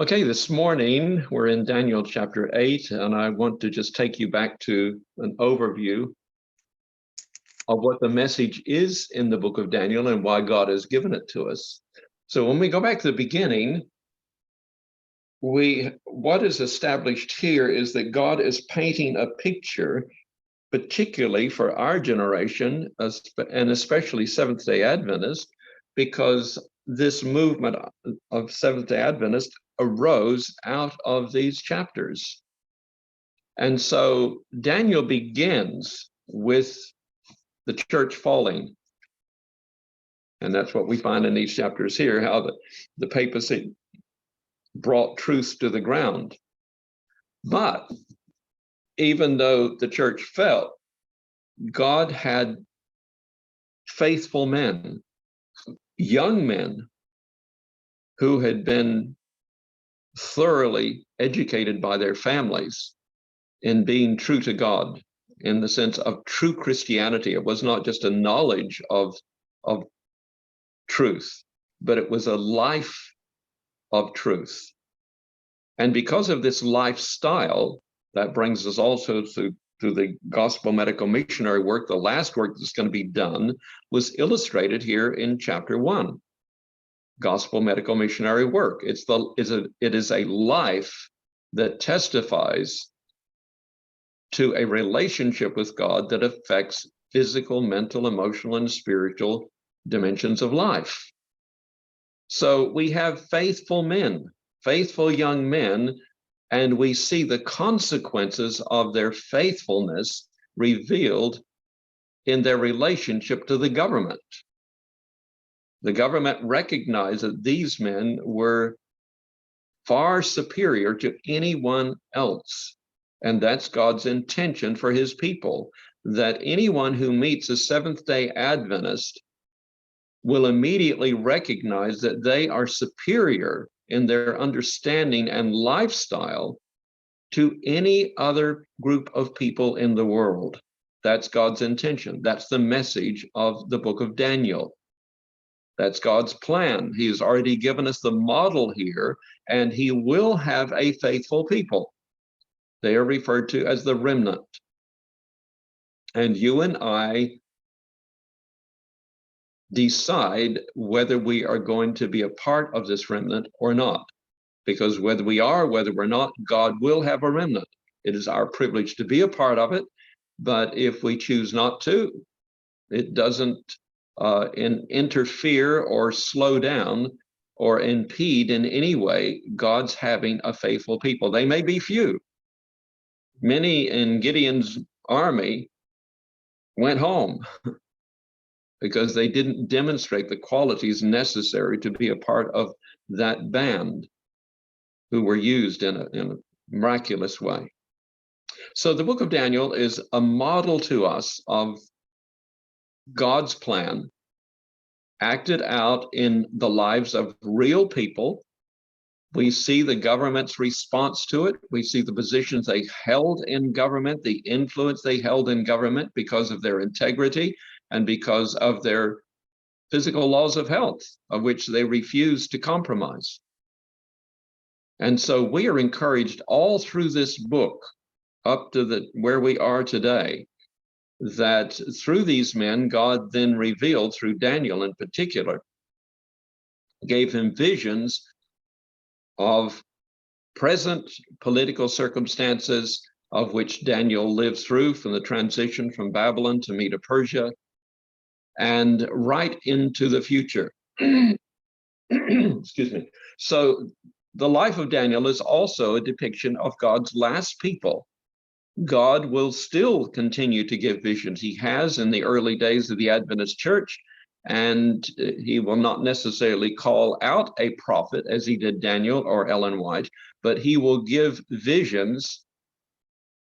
Okay, this morning we're in Daniel chapter 8, and I want to just take you back to an overview of what the message is in the book of Daniel and why God has given it to us. So when we go back to the beginning, what is established here is that God is painting a picture, particularly for our generation, and especially Seventh-day Adventists, because this movement of Seventh-day Adventists arose out of these chapters. And so Daniel begins with the church falling. And that's what we find in these chapters here, how the papacy brought truth to the ground. But even though the church fell, God had faithful men, young men, who had been thoroughly educated by their families in being true to God, in the sense of true Christianity. It was not just a knowledge of truth, but it was a life of truth. And because of this lifestyle, that brings us also to the gospel medical missionary work. The last work that's going to be done was illustrated here in chapter 1. Gospel medical missionary work. It is a life that testifies to a relationship with God that affects physical, mental, emotional, and spiritual dimensions of life. So we have faithful men, faithful young men, and we see the consequences of their faithfulness revealed in their relationship to the government. The government recognized that these men were far superior to anyone else. And that's God's intention for his people, that anyone who meets a Seventh-day Adventist will immediately recognize that they are superior in their understanding and lifestyle to any other group of people in the world. That's God's intention. That's the message of the book of Daniel. That's God's plan. He has already given us the model here, and he will have a faithful people. They are referred to as the remnant. And you and I decide whether we are going to be a part of this remnant or not. Because whether we are, whether we're not, God will have a remnant. It is our privilege to be a part of it. But if we choose not to, it doesn't interfere or slow down or impede in any way God's having a faithful people. They may be few. Many in Gideon's army went home because they didn't demonstrate the qualities necessary to be a part of that band who were used in a miraculous way. So the book of Daniel is a model to us of God's plan acted out in the lives of real people. We see the government's response to it. We see the positions they held in government, the influence they held in government because of their integrity and because of their physical laws of health, of which they refused to compromise. And so we are encouraged all through this book up to where we are today, that through these men, God then revealed, through Daniel in particular, gave him visions of present political circumstances of which Daniel lived through, from the transition from Babylon to Medo-Persia, and right into the future. Excuse me. So the life of Daniel is also a depiction of God's last people. God will still continue to give visions. He has in the early days of the Adventist church, and he will not necessarily call out a prophet as he did Daniel or Ellen White, but he will give visions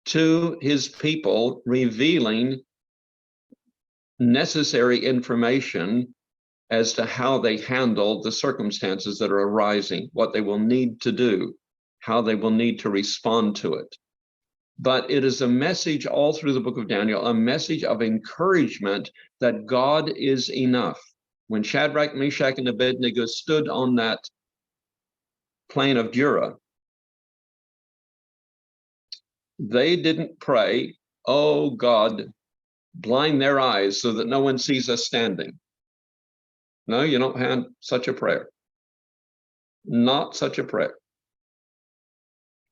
to his people, revealing necessary information as to how they handle the circumstances that are arising, what they will need to do, how they will need to respond to it. But it is a message all through the book of Daniel, a message of encouragement that God is enough. When Shadrach, Meshach, and Abednego stood on that plain of Dura, they didn't pray, "Oh God, blind their eyes so that no one sees us standing." No, you don't have such a prayer. Not such a prayer.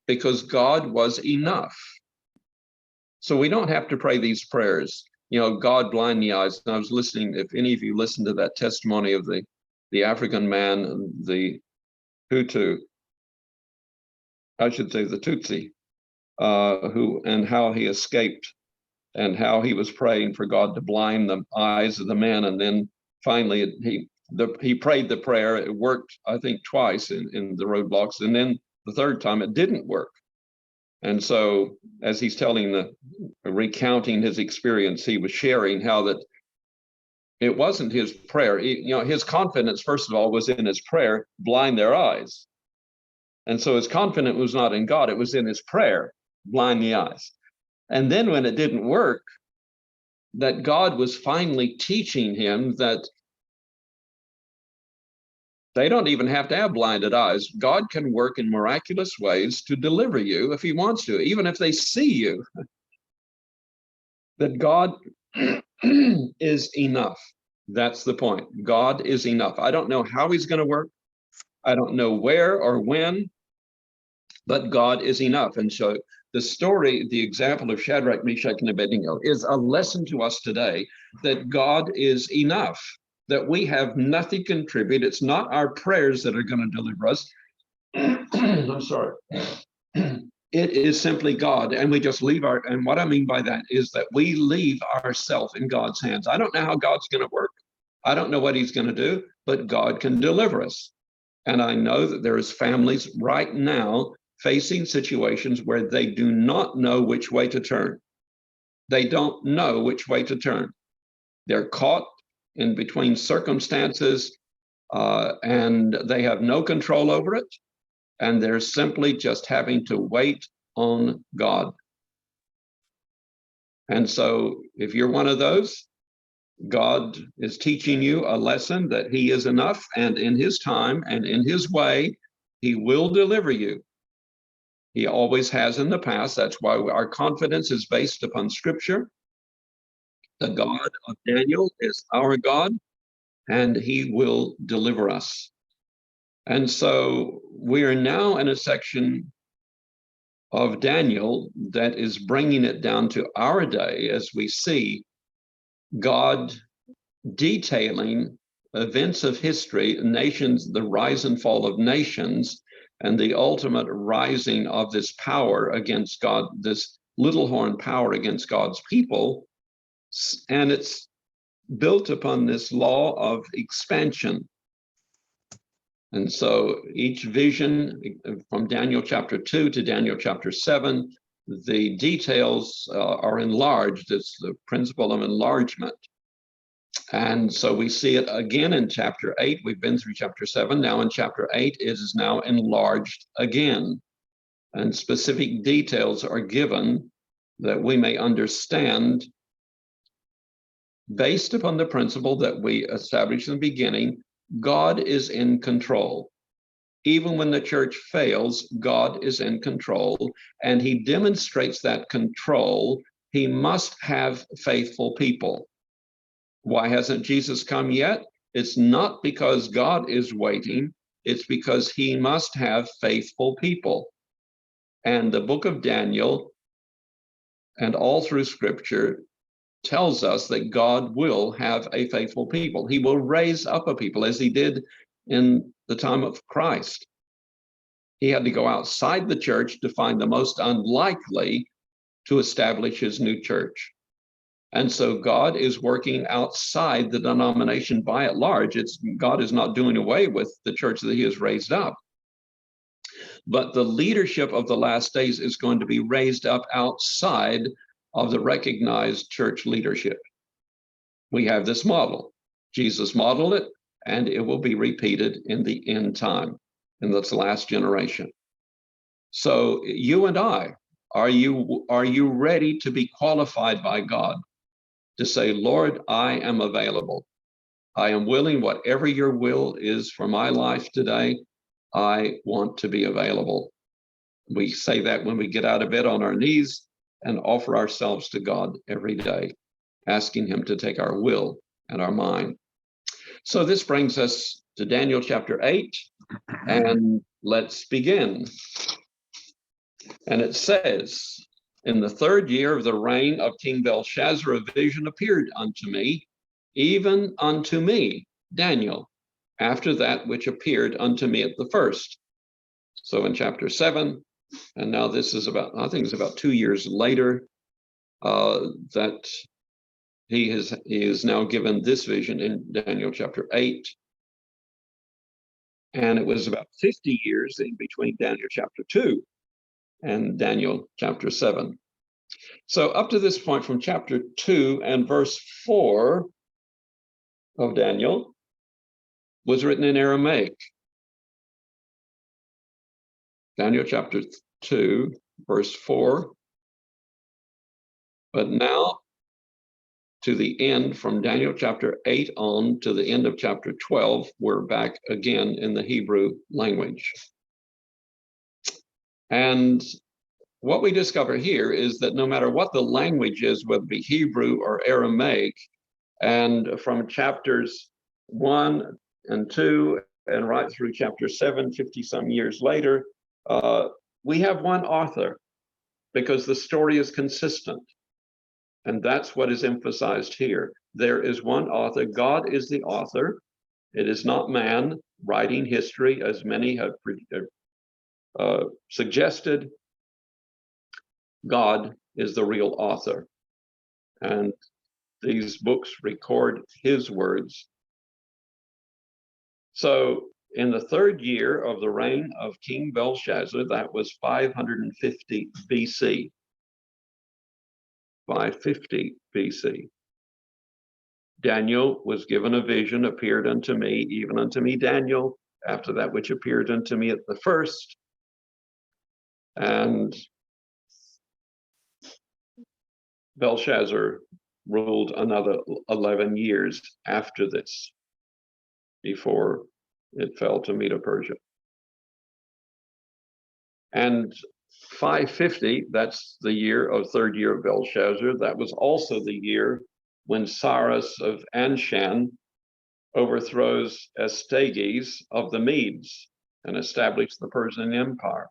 Because God was enough. So we don't have to pray these prayers. God blind the eyes. And I was listening, if any of you listened to that testimony of the African man, the Hutu, I should say the Tutsi, and how he escaped and how he was praying for God to blind the eyes of the man. And then finally he prayed the prayer. It worked, I think, twice in the roadblocks. And then the third time it didn't work. And so as he's recounting his experience, he was sharing how that it wasn't his prayer. His confidence, first of all, was in his prayer, blind their eyes. And so his confidence was not in God, it was in his prayer, blind the eyes. And then when it didn't work, that God was finally teaching him that they don't even have to have blinded eyes. God can work in miraculous ways to deliver you if he wants to, even if they see you. That God is enough. That's the point. God is enough. I don't know how he's going to work. I don't know where or when, but God is enough. And so the story, the example of Shadrach, Meshach, and Abednego is a lesson to us today that God is enough, that we have nothing to contribute. It's not our prayers that are going to deliver us. I'm sorry. It is simply God, and we just leave and what I mean by that is that we leave ourselves in God's hands. I don't know how God's going to work. I don't know what he's going to do, but God can deliver us. And I know that there is families right now facing situations where they do not know which way to turn. They don't know which way to turn. They're caught in between circumstances, and they have no control over it. And they're simply just having to wait on God. And so if you're one of those, God is teaching you a lesson that he is enough, and in his time and in his way, he will deliver you. He always has in the past. That's why our confidence is based upon Scripture. The God of Daniel is our God, and he will deliver us. And so we are now in a section of Daniel that is bringing it down to our day as we see God detailing events of history, nations, the rise and fall of nations, and the ultimate rising of this power against God, this little horn power against God's people. And it's built upon this law of expansion. And so each vision from Daniel chapter 2 to Daniel chapter 7, the details are enlarged. It's the principle of enlargement. And so we see it again in chapter 8. We've been through chapter 7. Now in chapter 8, it is now enlarged again. And specific details are given that we may understand based upon the principle that we established in the beginning. God is in control. Even when the church fails, God is in control, and he demonstrates that control. He must have faithful people. Why hasn't Jesus come yet? It's not because God is waiting. It's because he must have faithful people. And the book of Daniel and all through Scripture tells us that God will have a faithful people. He will raise up a people as he did in the time of Christ. He had to go outside the church to find the most unlikely to establish his new church. And so God is working outside the denomination by and large. God is not doing away with the church that he has raised up. But the leadership of the last days is going to be raised up outside of the recognized church leadership. We have this model. Jesus modeled it, and it will be repeated in the end time, in this last generation. So you and I, are you ready to be qualified by God to say, Lord, I am available. I am willing, whatever your will is for my life today, I want to be available. We say that when we get out of bed on our knees and offer ourselves to God every day, asking him to take our will and our mind. So this brings us to Daniel chapter 8, and let's begin. And it says, in the 3rd year of the reign of King Belshazzar, a vision appeared unto me, even unto me, Daniel, after that which appeared unto me at the first. So in chapter 7, and now this is about, I think it's about 2 years later, that he is now given this vision in Daniel chapter 8. And it was about 50 years in between Daniel chapter 2 and Daniel chapter 7. So up to this point, from chapter 2 and verse 4 of Daniel was written in Aramaic. Daniel chapter 2, verse 4. But now to the end, from Daniel chapter 8 on to the end of chapter 12, we're back again in the Hebrew language. And what we discover here is that no matter what the language is, whether it be Hebrew or Aramaic, and from chapters 1 and 2 and right through chapter 7, 50 some years later, we have one author because the story is consistent. And that's what is emphasized here. There is one author. God is the author. It is not man writing history, as many have suggested. God is the real author. And these books record his words. So in the 3rd year of the reign of King Belshazzar, that was 550 BC. 550 BC. Daniel was given a vision, appeared unto me, even unto me, Daniel, after that which appeared unto me at the first. And Belshazzar ruled another 11 years after this, before it fell to Medo-Persia. And 550, that's the year of 3rd year of Belshazzar. That was also the year when Cyrus of Anshan overthrows Astyages of the Medes and established the Persian Empire.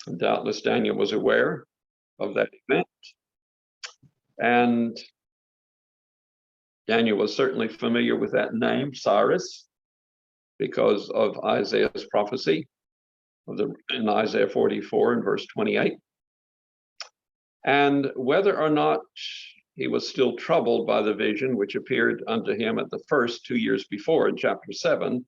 And doubtless Daniel was aware of that event. And Daniel was certainly familiar with that name, Cyrus, because of Isaiah's prophecy in Isaiah 44 and verse 28. And whether or not he was still troubled by the vision which appeared unto him at the first 2 years before in chapter 7,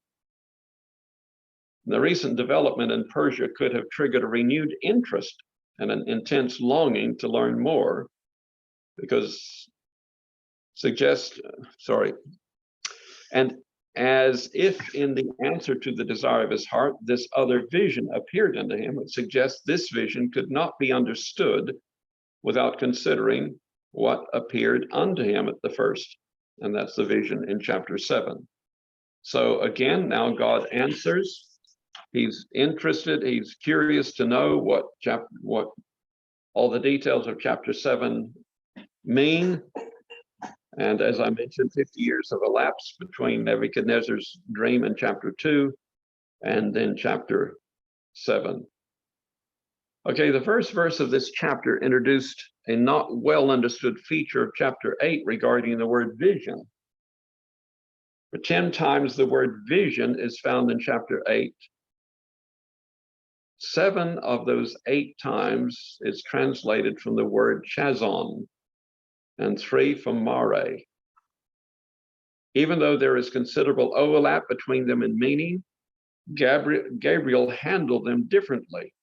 the recent development in Persia could have triggered a renewed interest and an intense longing to learn more, because and as if in the answer to the desire of his heart, this other vision appeared unto him, it suggests this vision could not be understood without considering what appeared unto him at the first. And that's the vision in chapter 7. So again, now God answers. He's interested, he's curious to know what all the details of chapter 7 mean. And as I mentioned, 50 years have elapsed between Nebuchadnezzar's dream in chapter 2 and then chapter 7. Okay, the first verse of this chapter introduced a not well understood feature of chapter 8 regarding the word vision. For 10 times the word vision is found in chapter 8. 7 of those 8 times is translated from the word chazon, and 3 from mare. Even though there is considerable overlap between them in meaning, Gabriel handled them differently,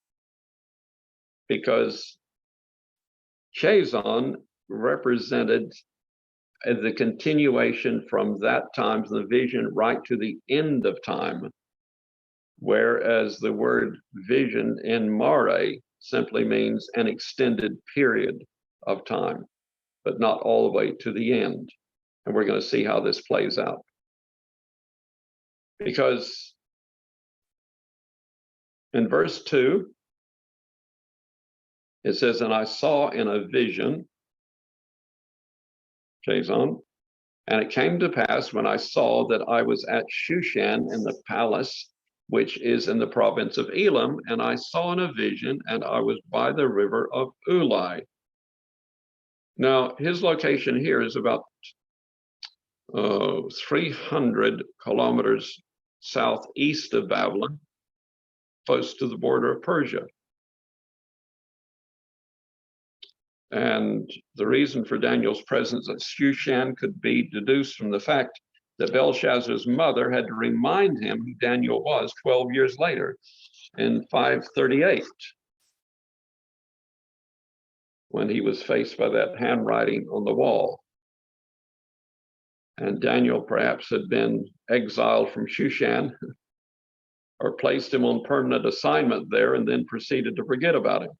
because chazon represented the continuation from that time, the vision, right to the end of time, whereas the word vision in mare simply means an extended period of time, but not all the way to the end. And we're going to see how this plays out. Because In verse 2, it says, and I saw in a vision, Jason, and it came to pass when I saw that I was at Shushan in the palace, which is in the province of Elam, and I saw in a vision, and I was by the river of Ulai. Now, his location here is about 300 kilometers southeast of Babylon, close to the border of Persia. And the reason for Daniel's presence at Shushan could be deduced from the fact that Belshazzar's mother had to remind him who Daniel was 12 years later in 538, when he was faced by that handwriting on the wall. And Daniel perhaps had been exiled from Shushan or placed him on permanent assignment there and then proceeded to forget about him.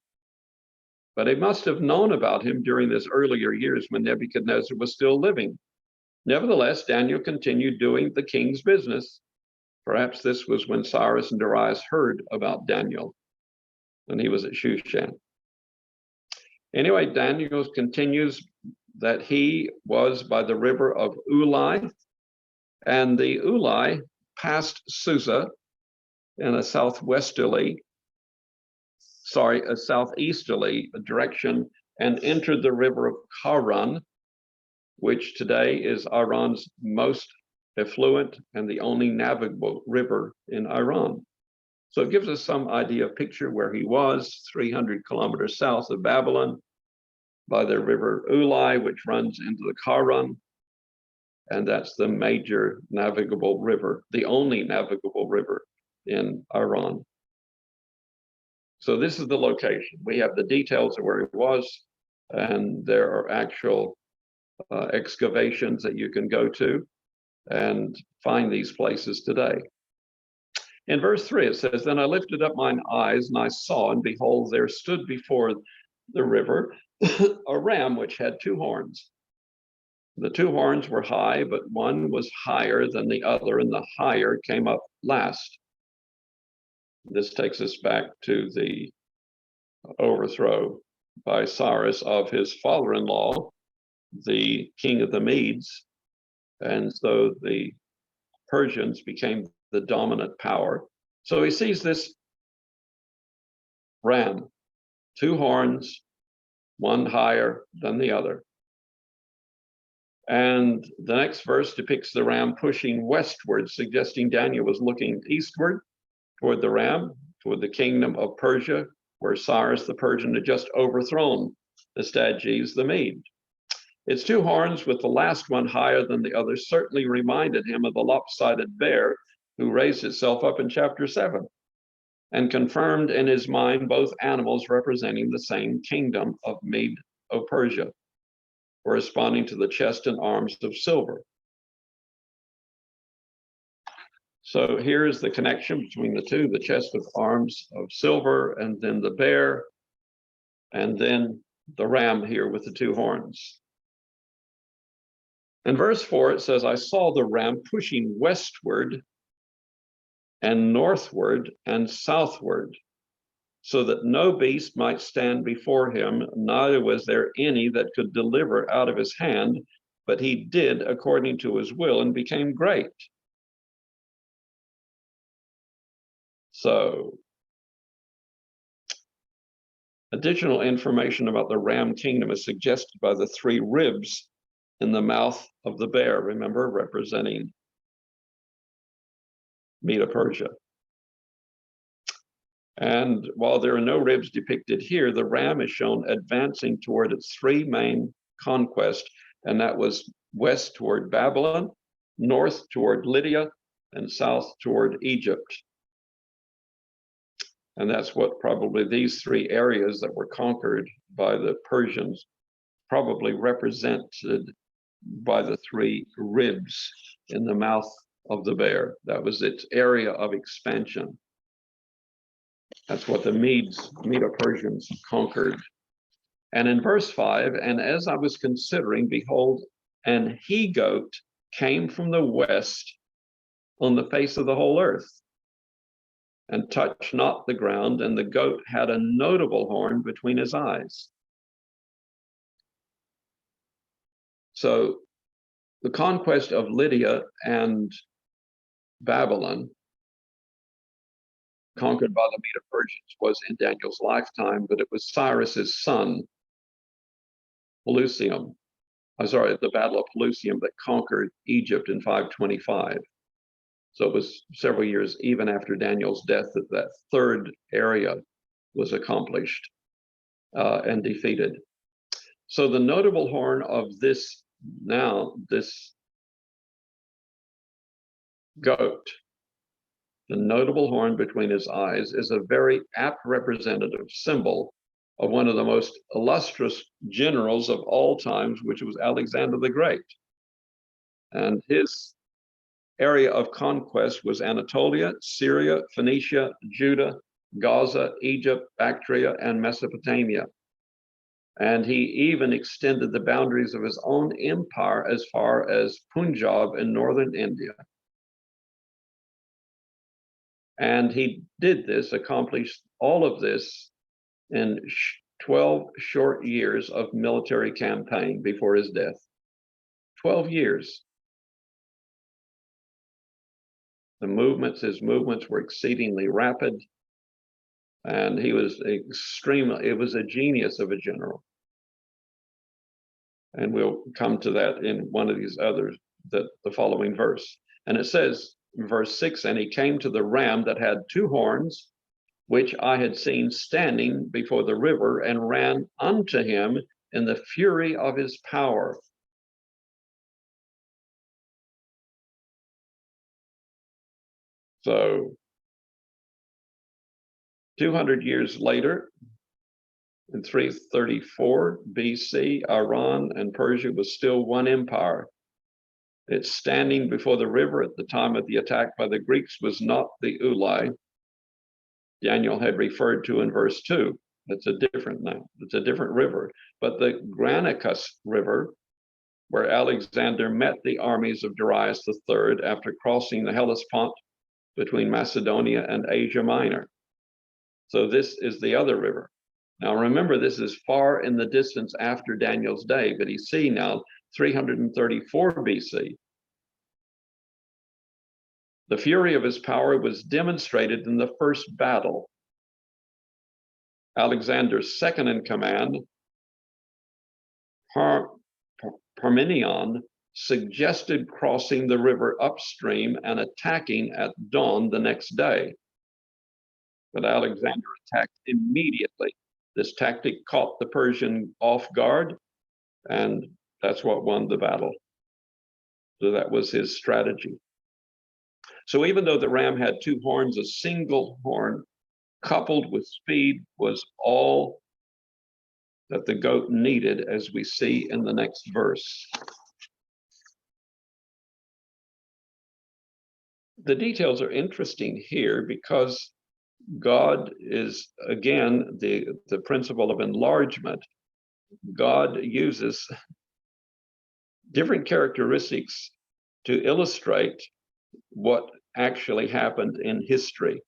But he must have known about him during his earlier years when Nebuchadnezzar was still living. Nevertheless, Daniel continued doing the king's business. Perhaps this was when Cyrus and Darius heard about Daniel when he was at Shushan. Anyway, Daniel continues that he was by the river of Ulai, and the Ulai passed Susa in a southeasterly direction and entered the river of Karan, which today is Iran's most affluent and the only navigable river in Iran. So it gives us some idea of picture where he was, 300 kilometers south of Babylon, by the river Ulai, which runs into the Karan, and that's the major navigable river, the only navigable river in Iran. So this is the location. We have the details of where he was, and there are actual excavations that you can go to and find these places today. In verse 3, it says, then I lifted up mine eyes, and I saw, and behold, there stood before the river a ram which had two horns. The two horns were high, but one was higher than the other, and the higher came up last. This takes us back to the overthrow by Cyrus of his father-in-law, the king of the Medes. And so the Persians became the dominant power. So he sees this ram, two horns, one higher than the other. And the next verse depicts the ram pushing westward, suggesting Daniel was looking eastward toward the ram, toward the kingdom of Persia, where Cyrus the Persian had just overthrown the Stages the Mede. Its two horns, with the last one higher than the other, certainly reminded him of the lopsided bear who raised itself up in chapter 7, and confirmed in his mind both animals representing the same kingdom of Medo-Persia, corresponding to the chest and arms of silver. So here is the connection between the two, the chest of arms of silver, and then the bear, and then the ram here with the two horns. In verse 4, it says, I saw the ram pushing westward and northward and southward, so that no beast might stand before him, neither was there any that could deliver out of his hand, but he did according to his will and became great. So, additional information about the ram kingdom is suggested by the three ribs in the mouth of the bear, remember, representing Medo-Persia. And while there are no ribs depicted here, the ram is shown advancing toward its three main conquests, and that was west toward Babylon, north toward Lydia, and south toward Egypt. And that's what probably these three areas that were conquered by the Persians probably represented by the three ribs in the mouth of the bear. That was its area of expansion. That's what the Medo-Persians conquered. And in verse 5, and as I was considering, behold, an he-goat came from the west on the face of the whole earth. and touched not the ground, and the goat had a notable horn between his eyes. So the conquest of Lydia and Babylon, conquered by the Medo-Persians, was in Daniel's lifetime, but it was Cyrus's son, Pelusium, the Battle of Pelusium, that conquered Egypt in 525. So it was several years even after Daniel's death that that third area was accomplished and defeated. So the notable horn of this goat, the notable horn between his eyes, is a very apt representative symbol of one of the most illustrious generals of all times, which was Alexander the Great. And his area of conquest was Anatolia, Syria, Phoenicia, Judah, Gaza, Egypt, Bactria, and Mesopotamia. And he even extended the boundaries of his own empire as far as Punjab in northern India. And he accomplished all of this in 12 short years of military campaign before his death. 12 years. His movements were exceedingly rapid, and he was it was a genius of a general. And we'll come to that in one of these others, the following verse. And it says, verse 6, and he came to the ram that had two horns, which I had seen standing before the river, and ran unto him in the fury of his power. So 200 years later, in 334 BC, Iran and Persia was still one empire. Its standing before the river at the time of the attack by the Greeks was not the Ulai Daniel had referred to in verse 2. It's a different river, but the Granicus River, where Alexander met the armies of Darius III after crossing the Hellespont between Macedonia and Asia Minor. So this is the other river. Now remember, this is far in the distance after Daniel's day, but you see now 334 BC. The fury of his power was demonstrated in the first battle. Alexander's second in command, Parmenion, suggested crossing the river upstream and attacking at dawn the next day. But Alexander attacked immediately. This tactic caught the Persian off guard, and that's what won the battle. So that was his strategy. So even though the ram had two horns, a single horn coupled with speed was all that the goat needed, as we see in the next verse. The details are interesting here because God is, again, the principle of enlargement. God uses different characteristics to illustrate what actually happened in history.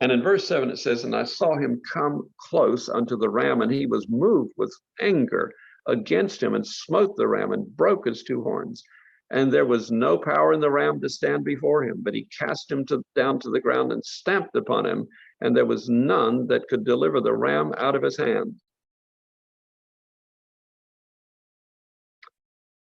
And in verse 7 it says, and I saw him come close unto the ram, and he was moved with anger against him, and smote the ram, and broke his two horns. And there was no power in the ram to stand before him, but he cast him down to the ground and stamped upon him, and there was none that could deliver the ram out of his hand.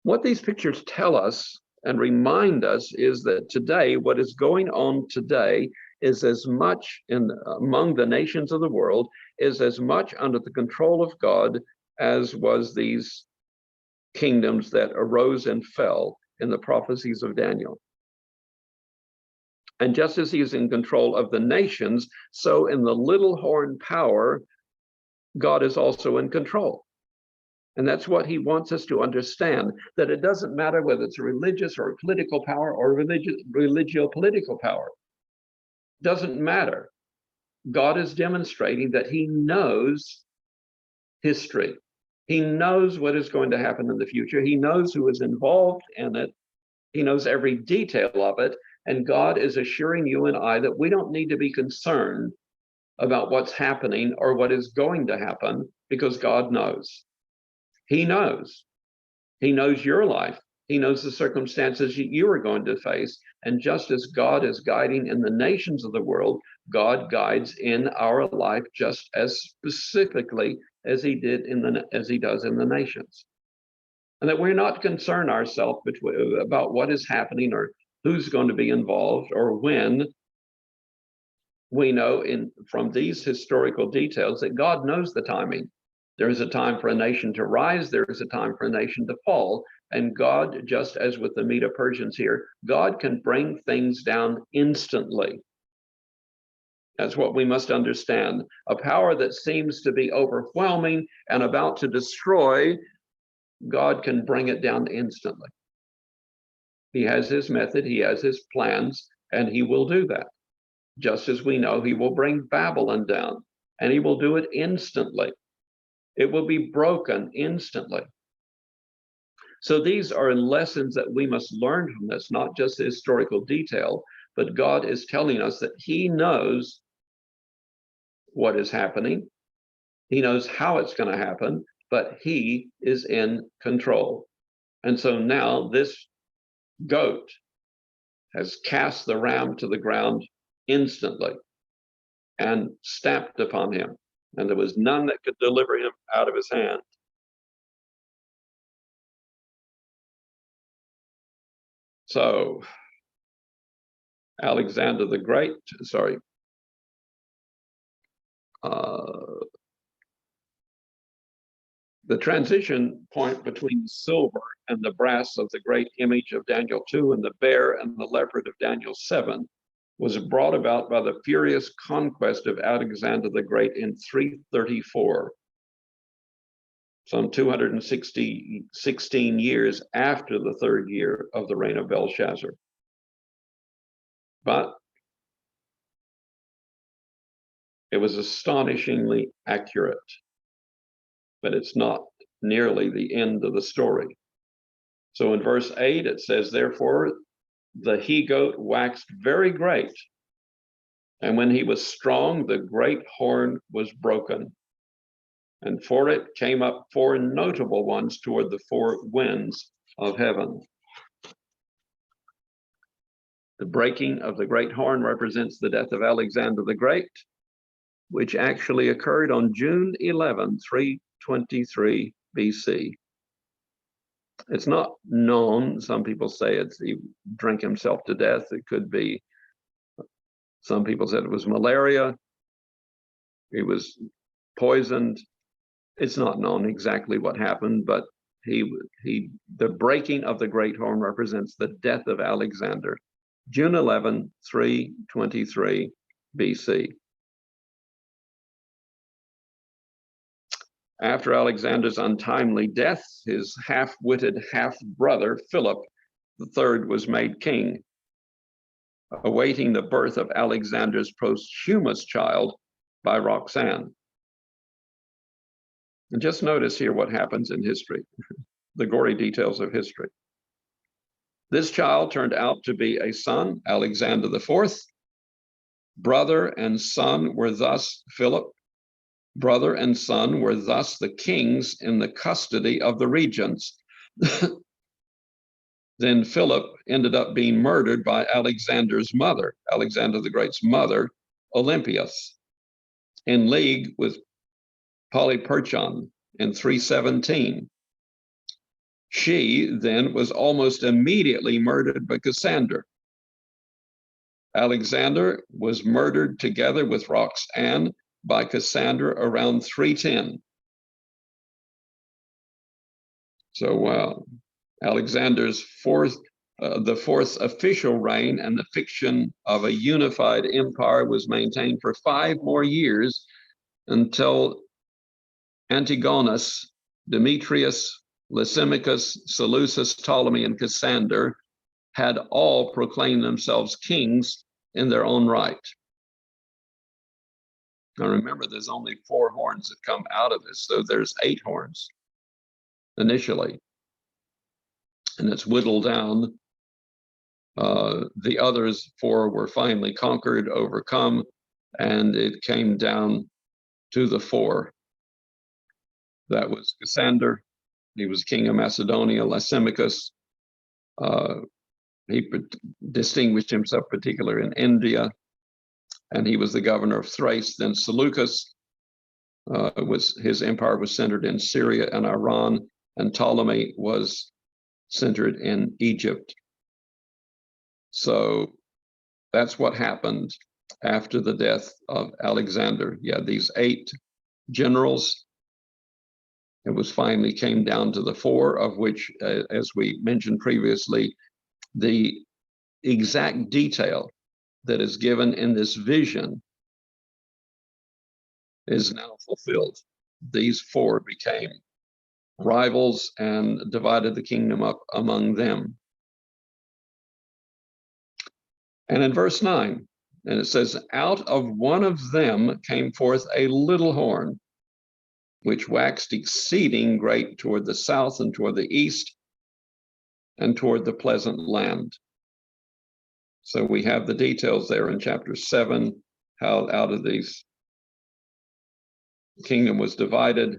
What these pictures tell us and remind us is that today, what is going on today is as much among the nations of the world, is as much under the control of God as was these kingdoms that arose and fell in the prophecies of Daniel. And just as he is in control of the nations, so in the little horn power, God is also in control. And that's what he wants us to understand, that it doesn't matter whether it's a religious or a political power or religio-political power. Doesn't matter. God is demonstrating that he knows history. He knows what is going to happen in the future. He knows who is involved in it. He knows every detail of it. And God is assuring you and I that we don't need to be concerned about what's happening or what is going to happen, because God knows. He knows. He knows your life. He knows the circumstances you are going to face. And just as God is guiding in the nations of the world, God guides in our life just as specifically as he does in the nations. And that we're not concerned ourselves about what is happening or who's going to be involved or when. We know from these historical details that God knows the timing. There is a time for a nation to rise, there is a time for a nation to fall. And God, just as with the Medo-Persians here, God can bring things down instantly. That's what we must understand. A power that seems to be overwhelming and about to destroy, God can bring it down instantly. He has his method, he has his plans, and he will do that. Just as we know he will bring Babylon down, and he will do it instantly. It will be broken instantly. So these are lessons that we must learn from this, not just the historical detail, but God is telling us that he knows what is happening. He knows how it's going to happen, but he is in control. And so now this goat has cast the ram to the ground instantly and stamped upon him, and there was none that could deliver him out of his hand. So Alexander the Great, the transition point between the silver and the brass of the great image of Daniel 2 and the bear and the leopard of Daniel 7 was brought about by the furious conquest of Alexander the Great in 334, some 216 years after the third year of the reign of Belshazzar. But it was astonishingly accurate, but it's not nearly the end of the story. So in verse 8, it says, therefore, the he-goat waxed very great, and when he was strong, the great horn was broken. And for it came up 4 notable ones toward the 4 winds of heaven. The breaking of the great horn represents the death of Alexander the Great, which actually occurred on June 11, 323 BC. It's not known. Some people say he drank himself to death. It could be, some people said it was malaria. He was poisoned. It's not known exactly what happened, but the breaking of the great horn represents the death of Alexander, June 11, 323 BC. After Alexander's untimely death, his half-witted half-brother, Philip III, was made king, awaiting the birth of Alexander's posthumous child by Roxanne. And just notice here what happens in history, the gory details of history. This child turned out to be a son, Alexander IV. Brother and son were thus Philip. Brother and son were thus the kings in the custody of the regents. Then Philip ended up being murdered by Alexander's mother, Alexander the Great's mother, Olympias, in league with Polyperchon in 317. She then was almost immediately murdered by Cassander. Alexander was murdered together with Roxanne by Cassander around 310. So Alexander's the fourth official reign and the fiction of a unified empire was maintained for 5 more years until Antigonus, Demetrius, Lysimachus, Seleucus, Ptolemy, and Cassander had all proclaimed themselves kings in their own right. Now remember, there's only 4 horns that come out of this, so there's 8 horns initially. And it's whittled down The others 4 were finally conquered, overcome, and it came down to the 4. That was Cassander. He was king of Macedonia. Lysimachus, he distinguished himself particularly in India, and he was the governor of Thrace. Then Seleucus, his empire was centered in Syria and Iran, and Ptolemy was centered in Egypt. So that's what happened after the death of Alexander. You had these 8 generals. It was finally came down to the 4, of which, as we mentioned previously, the exact detail that is given in this vision is now fulfilled. These 4 became rivals and divided the kingdom up among them. And in verse 9, and it says, out of one of them came forth a little horn, which waxed exceeding great toward the south and toward the east and toward the pleasant land. So we have the details there in chapter 7, how out of these the kingdom was divided,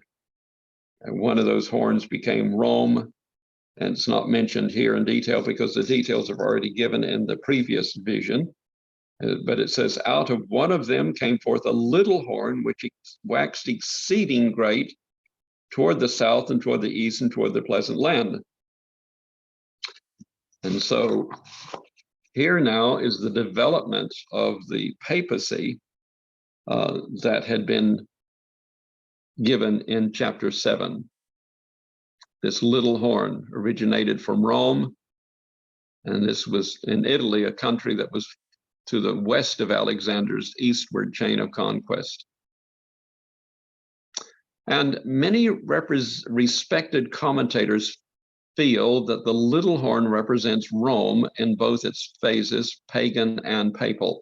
and one of those horns became Rome. And it's not mentioned here in detail because the details are already given in the previous vision. But it says, out of one of them came forth a little horn, which waxed exceeding great toward the south and toward the east and toward the pleasant land. And so here now is the development of the papacy that had been given in chapter 7. This little horn originated from Rome, and this was in Italy, a country that was to the west of Alexander's eastward chain of conquest. And many respected commentators feel that the little horn represents Rome in both its phases, pagan and papal.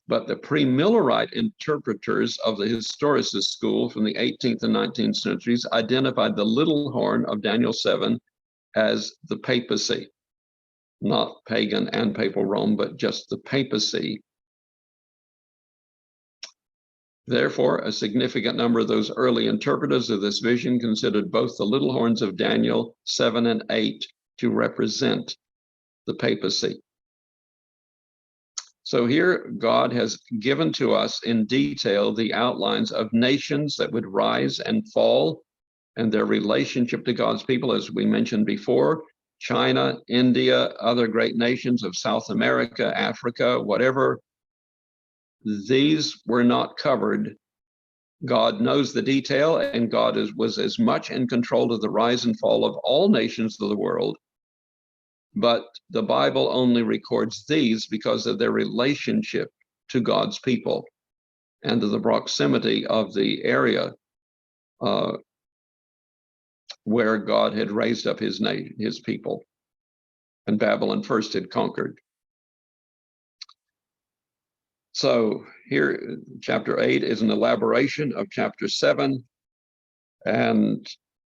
But the pre-Millerite interpreters of the historicist school from the 18th and 19th centuries identified the little horn of Daniel 7 as the papacy, not pagan and papal Rome, but just the papacy. Therefore, a significant number of those early interpreters of this vision considered both the little horns of Daniel 7 and 8 to represent the papacy. So here, God has given to us in detail the outlines of nations that would rise and fall and their relationship to God's people, as we mentioned before. China, India, other great nations of South America, Africa, whatever. These were not covered. God knows the detail, and God was as much in control of the rise and fall of all nations of the world. But the Bible only records these because of their relationship to God's people and to the proximity of the area where God had raised up his people, and Babylon first had conquered. So here, chapter 8 is an elaboration of chapter 7. And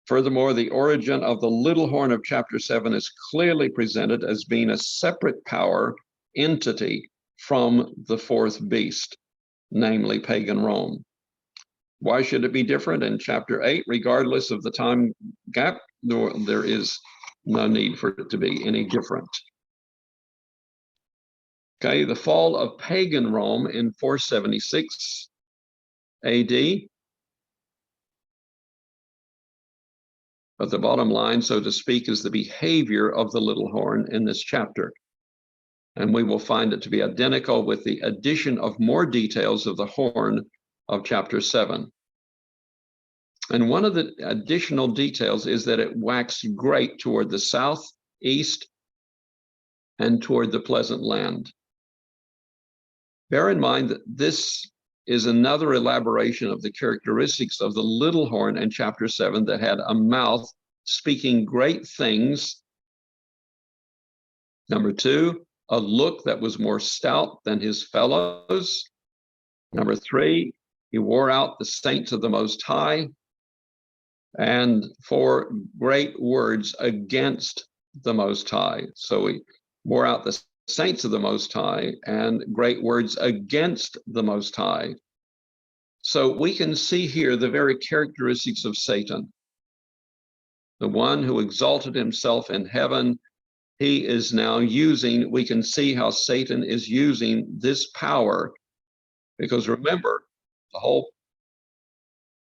furthermore, the origin of the little horn of chapter 7 is clearly presented as being a separate power entity from the 4th beast, namely pagan Rome. Why should it be different in chapter 8? Regardless of the time gap, there is no need for it to be any different. Okay, the fall of pagan Rome in 476 AD. But the bottom line, so to speak, is the behavior of the little horn in this chapter. And we will find it to be identical with the addition of more details of the horn of chapter 7. And one of the additional details is that it waxed great toward the south, east, and toward the pleasant land. Bear in mind that this is another elaboration of the characteristics of the little horn in chapter 7 that had a mouth speaking great things. Number 2, a look that was more stout than his fellows. Number 3, he wore out the saints of the Most High. And 4, great words against the Most High. So we wore out the saints of the Most High, and great words against the Most High. So we can see here the very characteristics of Satan. The one who exalted himself in heaven, he is now using, we can see how Satan is using this power, because remember,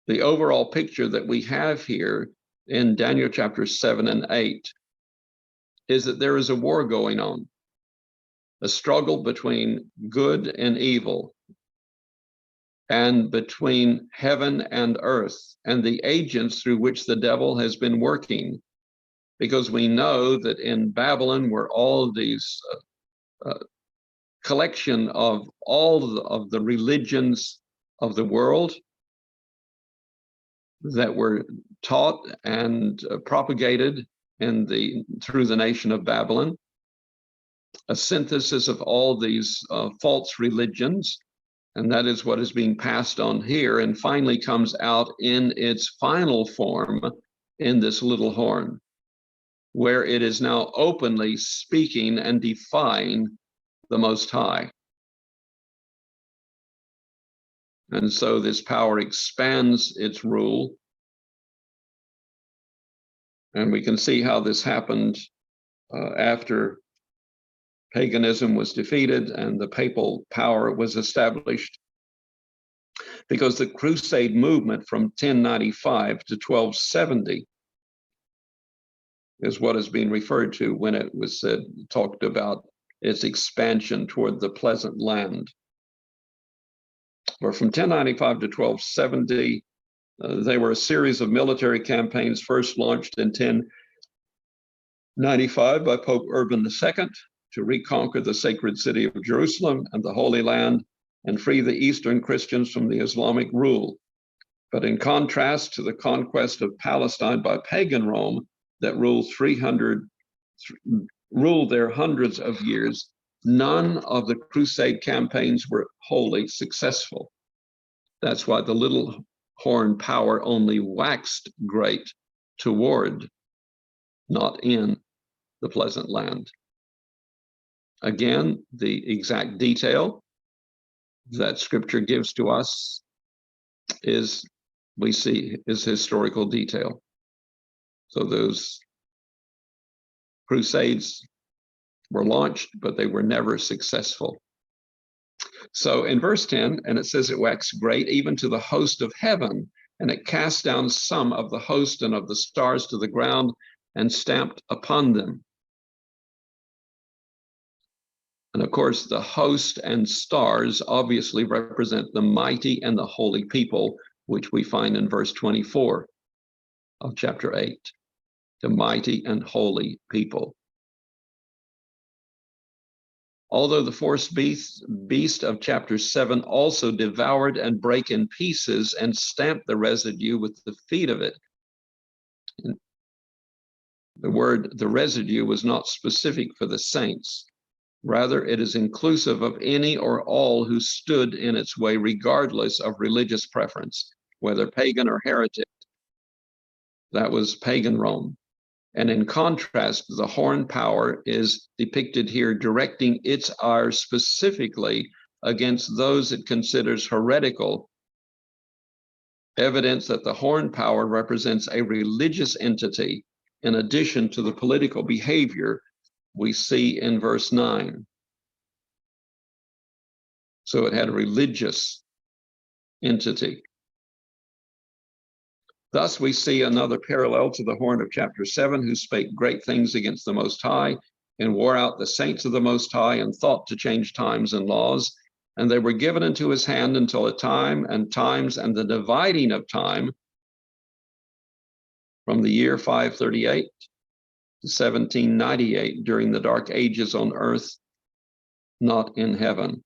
the overall picture that we have here in Daniel chapter 7 and 8 is that there is a war going on, a struggle between good and evil, and between heaven and earth, and the agents through which the devil has been working. Because we know that in Babylon were all these collection of all of the religions of the world that were taught and propagated through the nation of Babylon, a synthesis of all these false religions, and that is what is being passed on here, and finally comes out in its final form in this little horn, where it is now openly speaking and defying the Most High. And so this power expands its rule. And we can see how this happened after paganism was defeated and the papal power was established. Because the Crusade movement from 1095 to 1270 is what is being referred to when it was talked about its expansion toward the pleasant land. Where from 1095 to 1270, they were a series of military campaigns first launched in 1095 by Pope Urban II to reconquer the sacred city of Jerusalem and the Holy Land and free the Eastern Christians from the Islamic rule. But in contrast to the conquest of Palestine by pagan Rome that ruled there hundreds of years, none of the crusade campaigns were wholly successful. That's why the little horn power only waxed great toward, not in, the pleasant land. Again, the exact detail that Scripture gives to us is historical detail. So those crusades were launched, but they were never successful. So in verse 10, and it says it waxed great even to the host of heaven, and it cast down some of the host and of the stars to the ground and stamped upon them. And of course, the host and stars obviously represent the mighty and the holy people, which we find in verse 24 of chapter 8, the mighty and holy people. Although the fourth beast of chapter 7 also devoured and brake in pieces and stamped the residue with the feet of it. And the residue was not specific for the saints. Rather, it is inclusive of any or all who stood in its way, regardless of religious preference, whether pagan or heretic. That was pagan Rome. And in contrast, the horn power is depicted here directing its ire specifically against those it considers heretical, evidence that the horn power represents a religious entity in addition to the political behavior we see in verse 9. So it had a religious entity. Thus, we see another parallel to the horn of chapter 7, who spake great things against the Most High, and wore out the saints of the Most High, and thought to change times and laws. And they were given into his hand until a time and times and the dividing of time from the year 538 to 1798, during the dark ages on earth, not in heaven.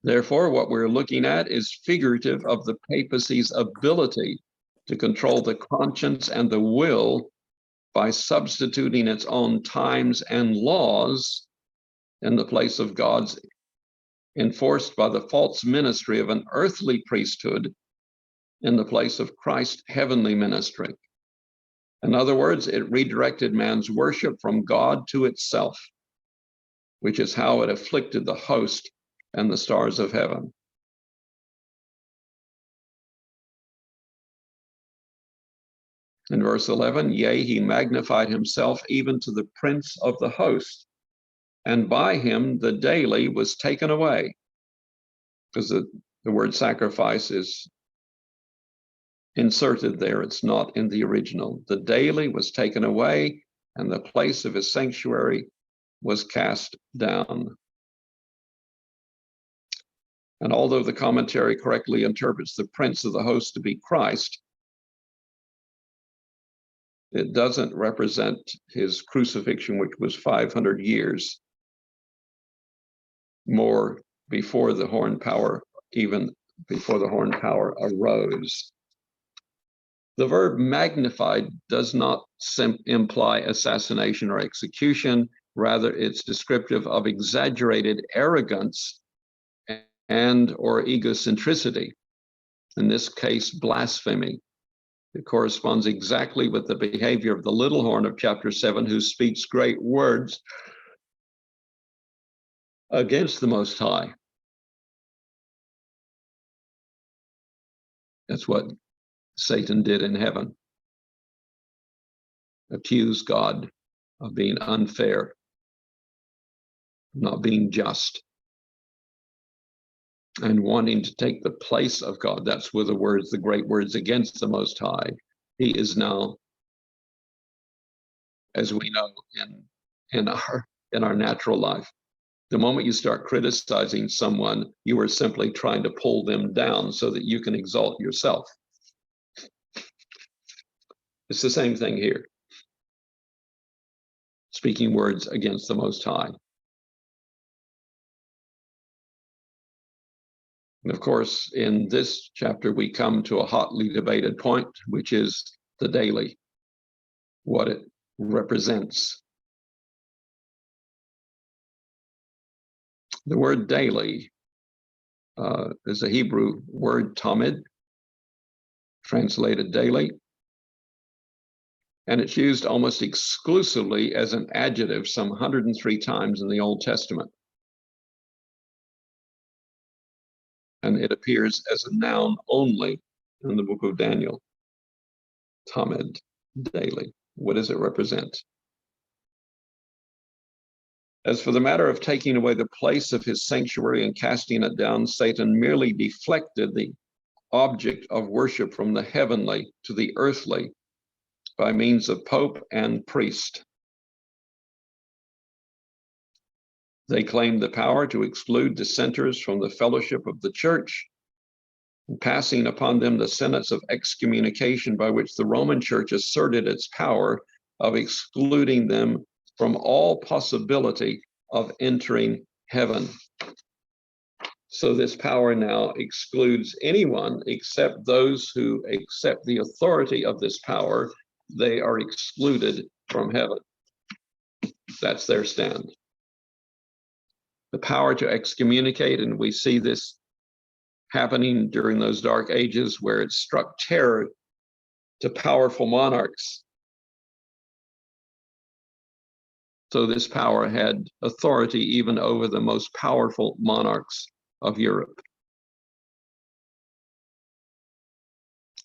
Therefore, what we're looking at is figurative of the papacy's ability to control the conscience and the will by substituting its own times and laws in the place of God's, enforced by the false ministry of an earthly priesthood in the place of Christ's heavenly ministry. In other words, it redirected man's worship from God to itself, which is how it afflicted the host and the stars of heaven. In verse 11, yea, he magnified himself even to the prince of the host, and by him the daily was taken away. Because the word sacrifice is inserted there, it's not in the original. The daily was taken away, and the place of his sanctuary was cast down. And although the commentary correctly interprets the prince of the host to be Christ, it doesn't represent his crucifixion, which was 500 years more before the horn power, even before the horn power arose. The verb magnified does not imply assassination or execution. Rather, it's descriptive of exaggerated arrogance and or egocentricity. In this case, blasphemy. It corresponds exactly with the behavior of the little horn of chapter 7, who speaks great words against the Most High. That's what Satan did in heaven. Accuse God of being unfair, not being just, and wanting to take the place of God. That's where the great words against the Most High. He is now, as we know in our natural life, the moment you start criticizing someone, you are simply trying to pull them down so that you can exalt yourself. It's the same thing here. Speaking words against the Most High. And of course, in this chapter, we come to a hotly debated point, which is the daily, what it represents. The word daily is a Hebrew word, tamid, translated daily, and it's used almost exclusively as an adjective some 103 times in the Old Testament. And it appears as a noun only in the book of Daniel. Tamid, daily. What does it represent? As for the matter of taking away the place of his sanctuary and casting it down, Satan merely deflected the object of worship from the heavenly to the earthly by means of pope and priest. They claimed the power to exclude dissenters from the fellowship of the church, passing upon them the sentence of excommunication by which the Roman Church asserted its power of excluding them from all possibility of entering heaven. So this power now excludes anyone except those who accept the authority of this power. They are excluded from heaven. That's their stand. The power to excommunicate, and we see this happening during those dark ages where it struck terror to powerful monarchs. So this power had authority even over the most powerful monarchs of Europe.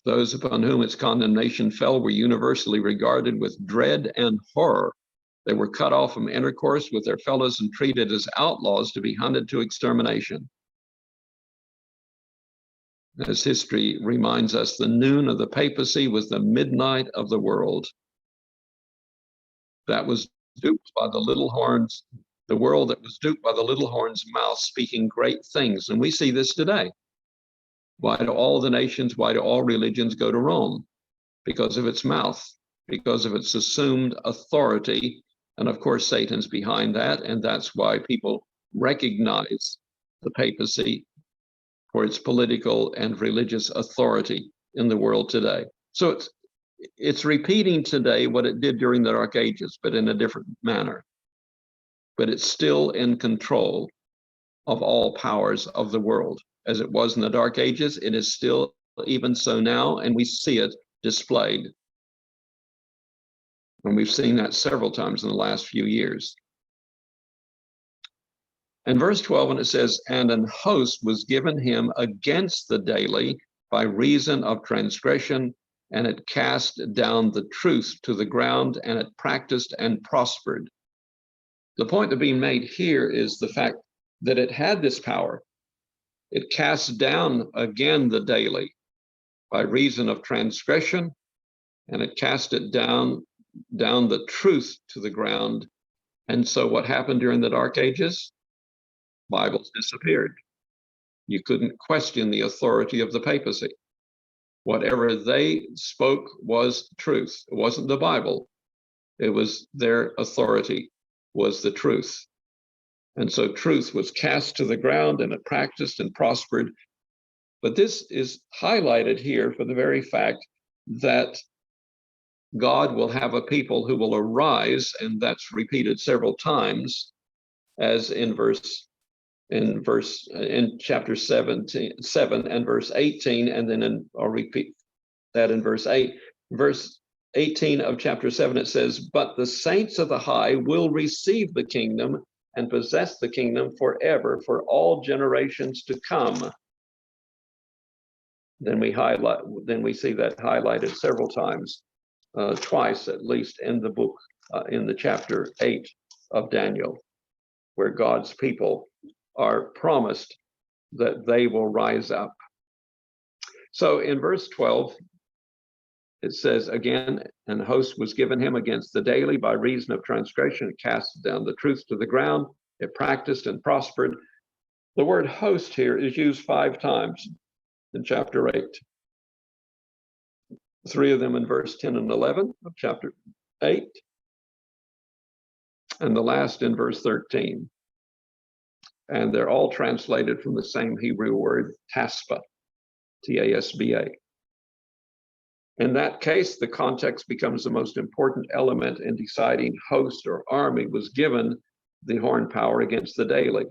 Those upon whom its condemnation fell were universally regarded with dread and horror. They were cut off from intercourse with their fellows and treated as outlaws to be hunted to extermination. As history reminds us, the noon of the papacy was the midnight of the world. That was duped by the little horns, the world that was duped by the little horn's mouth speaking great things. And we see this today. Why do all the nations, why do all religions go to Rome? Because of its mouth, because of its assumed authority. And of course, Satan's behind that. And that's why people recognize the papacy for its political and religious authority in the world today. So it's repeating today what it did during the Dark Ages, but in a different manner. But it's still in control of all powers of the world. As it was in the Dark Ages, it is still even so now, and we see it displayed And we've seen that several times in the last few years. In verse 12, when it says, and an host was given him against the daily by reason of transgression, and it cast down the truth to the ground, and it practiced and prospered. The point to be made here is the fact that it had this power. It cast down again the daily by reason of transgression, and it cast it down the truth to the ground. And so what happened during the Dark Ages? Bibles disappeared. You couldn't question the authority of the papacy. Whatever they spoke was truth. It wasn't the Bible. It was their authority was the truth. And so truth was cast to the ground, and it practiced and prospered. But this is highlighted here for the very fact that God will have a people who will arise, and that's repeated several times, as in chapter 7 and verse 18, and then I'll repeat that in verse 8. Verse 18 of chapter 7, it says, but the saints of the high will receive the kingdom and possess the kingdom forever, for all generations to come. Then we see that highlighted several times, twice at least in the book, in the chapter 8 of Daniel, where God's people are promised that they will rise up. So in verse 12, it says again, and host was given him against the daily by reason of transgression. It cast down the truth to the ground. It practiced and prospered. The word host here is used 5 times in chapter 8. 3 of them in verse 10 and 11 of chapter 8, and the last in verse 13. And they're all translated from the same Hebrew word, tasba, T-A-S-B-A. In that case, the context becomes the most important element in deciding host or army was given the horn power against the daily.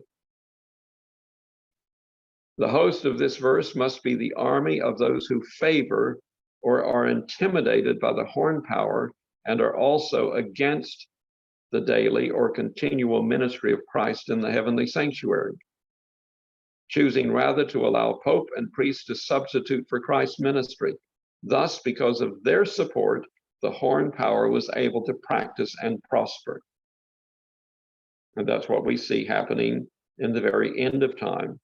The host of this verse must be the army of those who favor or are intimidated by the horn power and are also against the daily or continual ministry of Christ in the heavenly sanctuary, choosing rather to allow Pope and priest to substitute for Christ's ministry. Thus, because of their support, the horn power was able to practice and prosper. And that's what we see happening in the very end of time,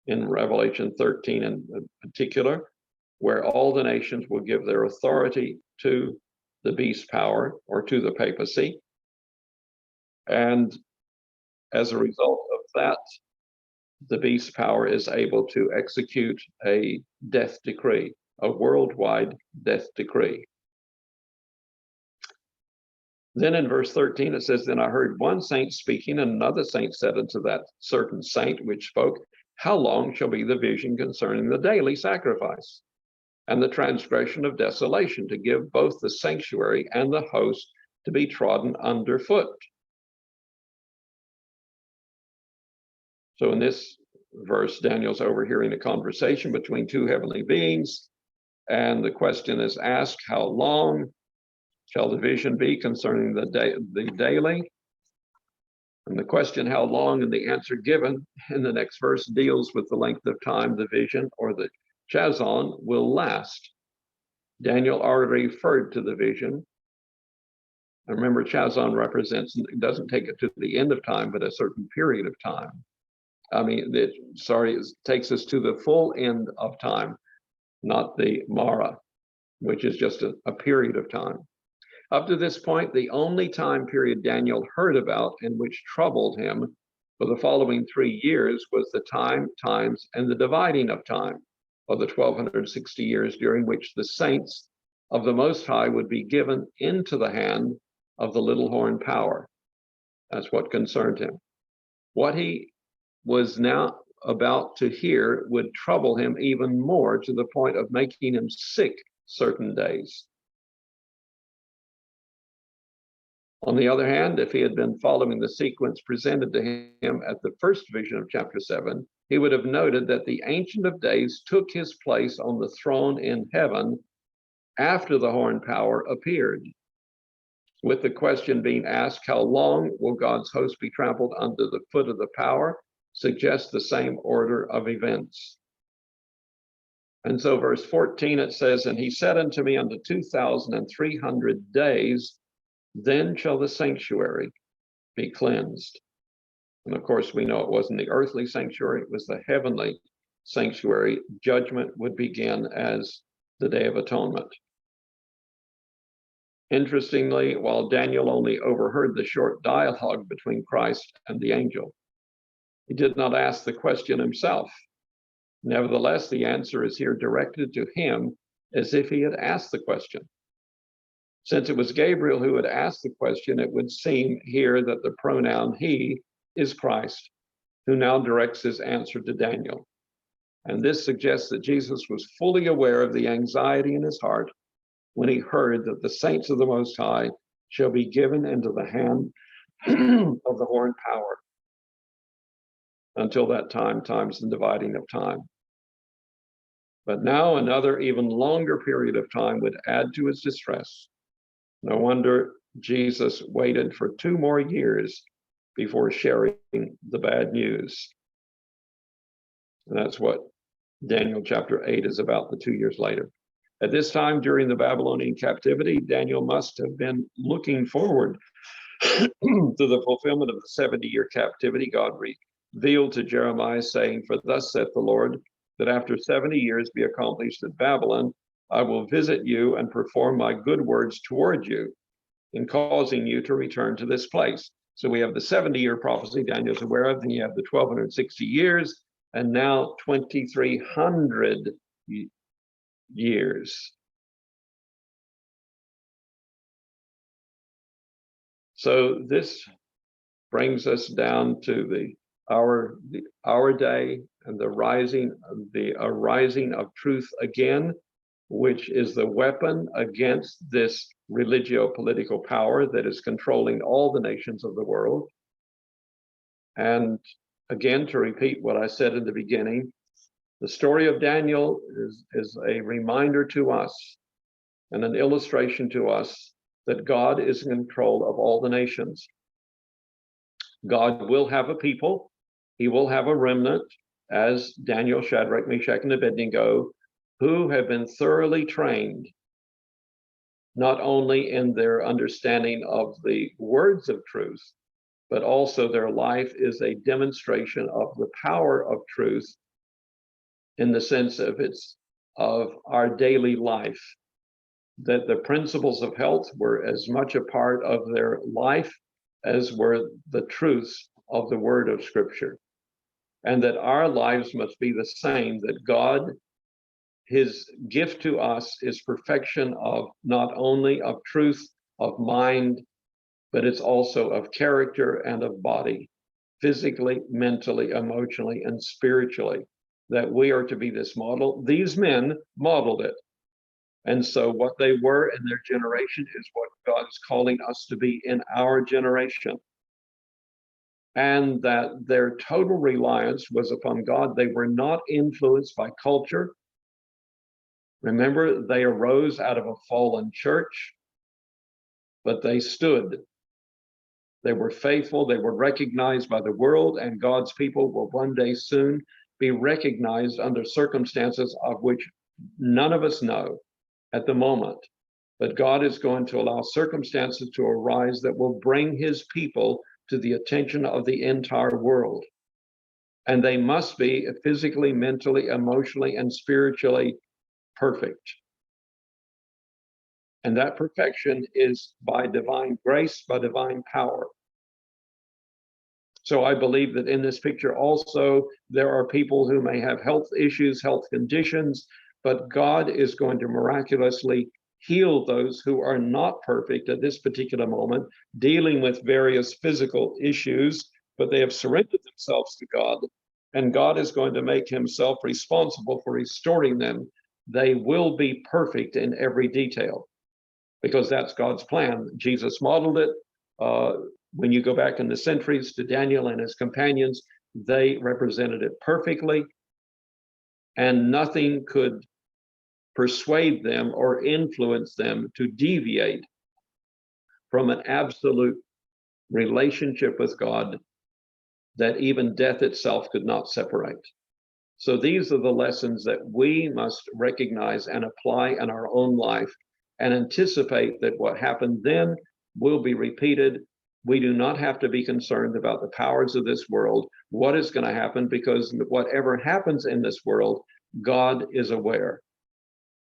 in Revelation 13 in particular, where all the nations will give their authority to the beast power or to the papacy. And as a result of that, the beast power is able to execute a death decree, a worldwide death decree. Then in verse 13, it says, then I heard one saint speaking, and another saint said unto that certain saint which spoke, how long shall be the vision concerning the daily sacrifice and the transgression of desolation, to give both the sanctuary and the host to be trodden underfoot? So in this verse, Daniel's overhearing a conversation between 2 heavenly beings, and the question is asked, how long shall the vision be concerning the daily? And the question, how long, and the answer given in the next verse deals with the length of time the vision or the chazon will last. Daniel already referred to the vision. And remember, chazon represents, it doesn't take it to the end of time, but a certain period of time. It takes us to the full end of time, not the Mara, which is just a period of time. Up to this point, the only time period Daniel heard about and which troubled him for the following 3 years was the times, and the dividing of time, of the 1260 years during which the saints of the Most High would be given into the hand of the little horn power. That's what concerned him. What he was now about to hear would trouble him even more, to the point of making him sick certain days. On the other hand, if he had been following the sequence presented to him at the first vision of chapter 7, he would have noted that the Ancient of Days took his place on the throne in heaven after the horn power appeared. with the question being asked, how long will God's host be trampled under the foot of the power, suggests the same order of events. And so verse 14, it says, and he said unto me, unto 2,300 days, then shall the sanctuary be cleansed. And of course, we know it wasn't the earthly sanctuary, it was the heavenly sanctuary. Judgment would begin as the Day of Atonement. Interestingly, while Daniel only overheard the short dialogue between Christ and the angel, he did not ask the question himself. Nevertheless, the answer is here directed to him as if he had asked the question. Since it was Gabriel who had asked the question, it would seem here that the pronoun he is Christ, who now directs his answer to Daniel. And this suggests that Jesus was fully aware of the anxiety in his heart when he heard that the saints of the Most High shall be given into the hand of the horned power. Until that time, time's the dividing of time. But now another even longer period of time would add to his distress. No wonder Jesus waited for 2 more years before sharing the bad news. And that's what Daniel chapter 8 is about, the 2 years later. At this time during the Babylonian captivity, Daniel must have been looking forward to the fulfillment of the 70-year captivity. God revealed to Jeremiah, saying, for thus saith the Lord, that after 70 years be accomplished at Babylon, I will visit you and perform my good words toward you in causing you to return to this place. So we have the 70-year prophecy Daniel's aware of, then you have the 1260 years, and now 2300 years. So this brings us down to our day and the arising of truth again, which is the weapon against this religio-political power that is controlling all the nations of the world. And again, to repeat what I said in the beginning, the story of Daniel is a reminder to us and an illustration to us that God is in control of all the nations. God will have a people. He will have a remnant, as Daniel, Shadrach, Meshach, and Abednego, who have been thoroughly trained, not only in their understanding of the words of truth, but also their life is a demonstration of the power of truth in the sense of our daily life, that the principles of health were as much a part of their life as were the truths of the word of Scripture. And that our lives must be the same, that God, his gift to us is perfection of not only of truth, of mind, but it's also of character and of body, physically, mentally, emotionally, and spiritually, that we are to be this model. These men modeled it. And so what they were in their generation is what God is calling us to be in our generation. And that their total reliance was upon God. They were not influenced by culture. Remember, they arose out of a fallen church, but they stood. They were faithful. They were recognized by the world, and God's people will one day soon be recognized under circumstances of which none of us know at the moment. But God is going to allow circumstances to arise that will bring his people to the attention of the entire world. And they must be physically, mentally, emotionally, and spiritually perfect. And that perfection is by divine grace, by divine power. So I believe that in this picture also, there are people who may have health issues, health conditions, but God is going to miraculously heal those who are not perfect at this particular moment, dealing with various physical issues, but they have surrendered themselves to God, and God is going to make himself responsible for restoring them. They will be perfect in every detail, because that's God's plan. Jesus modeled it. When you go back in the centuries to Daniel and his companions, they represented it perfectly, and nothing could persuade them or influence them to deviate from an absolute relationship with God that even death itself could not separate. So these are the lessons that we must recognize and apply in our own life and anticipate that what happened then will be repeated. We do not have to be concerned about the powers of this world, what is going to happen, because whatever happens in this world, God is aware.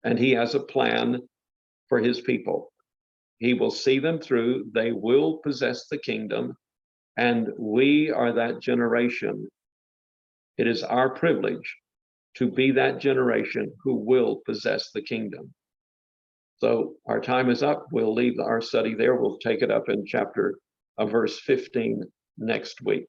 And he has a plan for his people. He will see them through. They will possess the kingdom. And we are that generation. It is our privilege to be that generation who will possess the kingdom. So our time is up. We'll leave our study there. We'll take it up in verse 15 next week.